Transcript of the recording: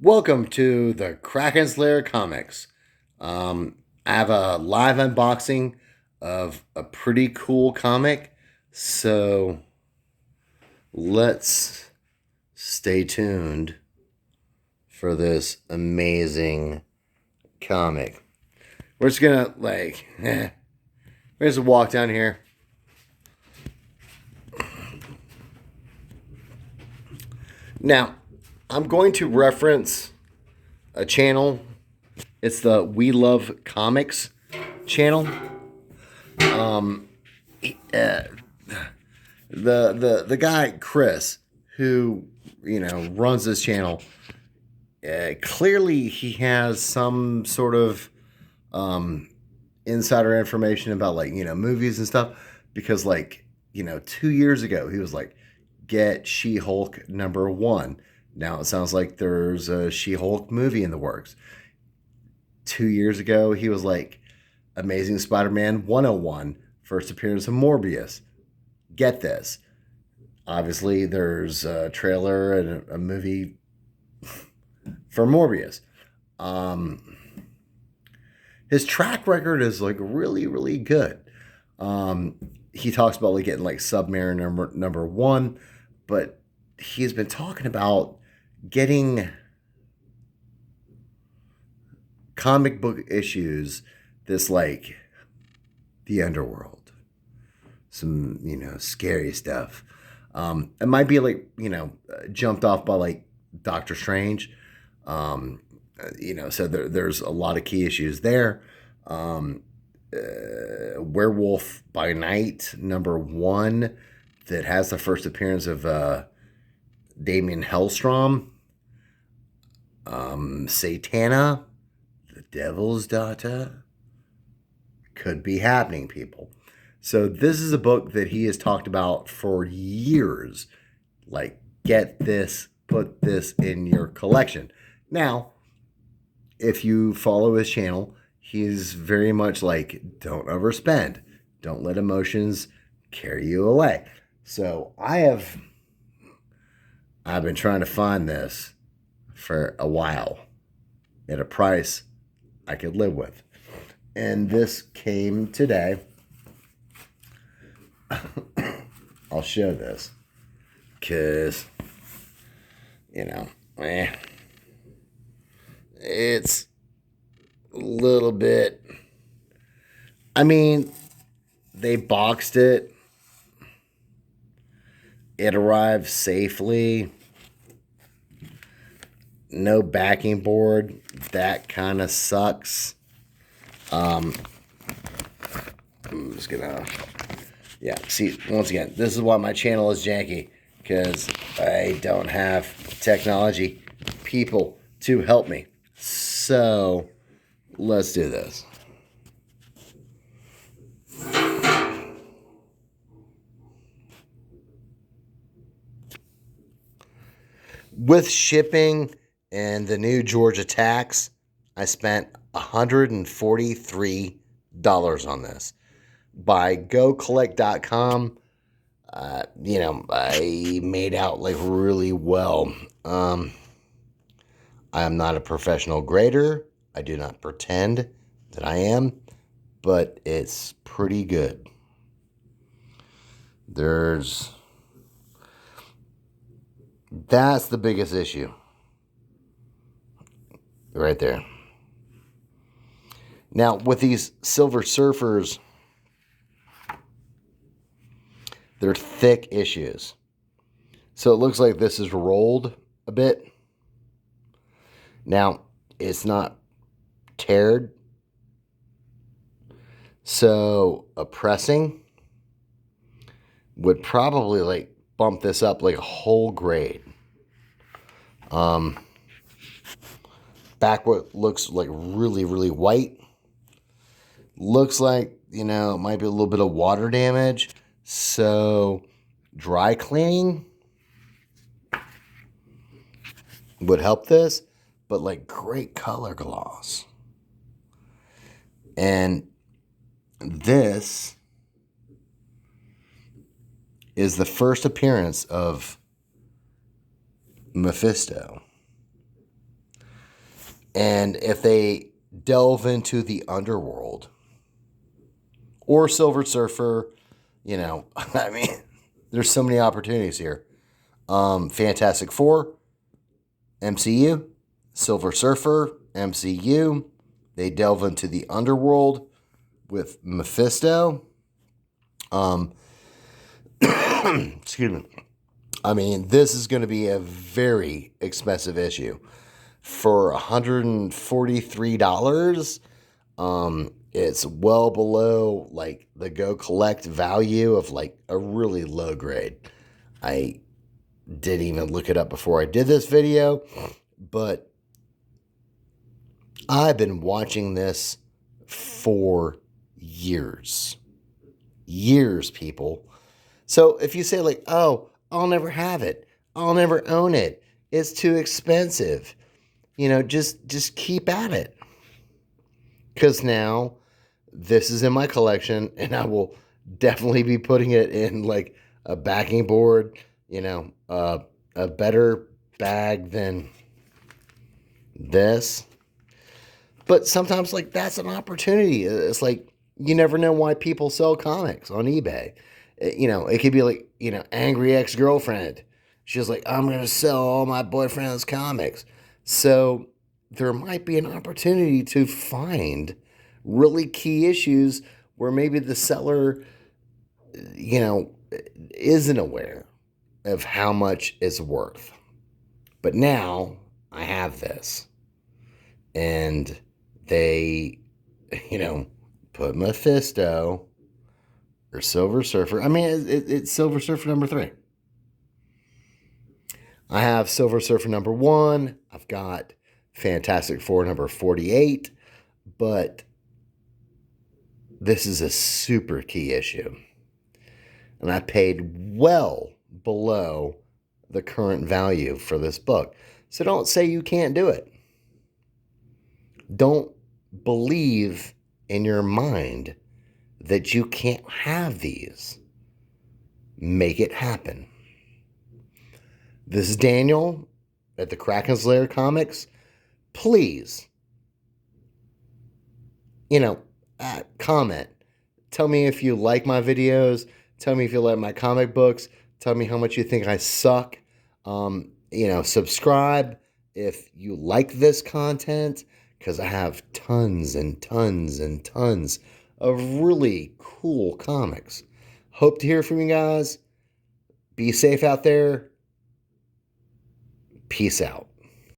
Welcome to the Kraken Slayer Comics. I have a live unboxing of a pretty cool comic, so let's stay tuned for this amazing comic. We're just gonna we're just walk down here. Now, I'm going to reference a channel. It's the We Love Comics channel. Uh, the guy Chris, who runs this channel, clearly he has some sort of insider information about movies and stuff, because 2 years ago he was like, get She-Hulk #1. Now it sounds like there's a She-Hulk movie in the works. 2 years ago he was like, Amazing Spider-Man 101, first appearance of Morbius. Get this. Obviously, there's a trailer and a movie for Morbius. His track record is really, really good. He talks about getting Submariner #1, but he's been talking about getting comic book issues, this the underworld, some scary stuff. It might be jumped off by Doctor Strange. So there's a lot of key issues there. Werewolf by Night #1, that has the first appearance of Damien Hellstrom. Satana, the Devil's Daughter, could be happening, people. So this is a book that he has talked about for years. Get this, put this in your collection. Now, if you follow his channel, he's very much don't overspend. Don't let emotions carry you away. So I've been trying to find this for a while at a price I could live with. And this came today. I'll show this because, it's a little bit. I mean, they boxed it. It arrived safely. No backing board. That kind of sucks. I'm just gonna, see, once again, this is why my channel is janky, because I don't have technology people to help me. So let's do this. With shipping and the new Georgia tax, I spent $143 on this. By GoCollect.com, I made out really well. I am not a professional grader. I do not pretend that I am, but it's pretty good. That's the biggest issue. Right there. Now, with these Silver Surfers, they're thick issues. So it looks like this is rolled a bit. Now, it's not teared. So a pressing would probably bump this up a whole grade. Back what looks really, really white. Looks like, it might be a little bit of water damage. So dry cleaning would help this, but great color gloss. And this is the first appearance of Mephisto. And if they delve into the underworld or Silver Surfer, I mean, there's so many opportunities here. Fantastic Four, MCU, Silver Surfer, MCU. They delve into the underworld with Mephisto. Excuse me. I mean, this is going to be a very expensive issue. For $143, it's well below like the Go Collect value of like a really low grade. I didn't even look it up before I did this video, but I've been watching this for years. Years, people. So if you say like, oh, I'll never have it, I'll never own it, it's too expensive, just keep at it. Because now this is in my collection and I will definitely be putting it in like a backing board, a better bag than this. But sometimes like that's an opportunity. It's like you never know why people sell comics on eBay. It could be like, angry ex-girlfriend. She's like, I'm going to sell all my boyfriend's comics. So there might be an opportunity to find really key issues where maybe the seller, isn't aware of how much it's worth. But now I have this. And they, put Mephisto or Silver Surfer. I mean, it's Silver Surfer number 3. I have Silver Surfer number 1. I've got Fantastic Four number 48. But this is a super key issue. And I paid well below the current value for this book. So don't say you can't do it. Don't believe in your mind that you can't have these. Make it happen. This is Daniel at the Kraken's Lair Comics. Please, comment. Tell me if you like my videos. Tell me if you like my comic books. Tell me how much you think I suck. Subscribe if you like this content, because I have tons and tons and tons of really cool comics. Hope to hear from you guys. Be safe out there. Peace out.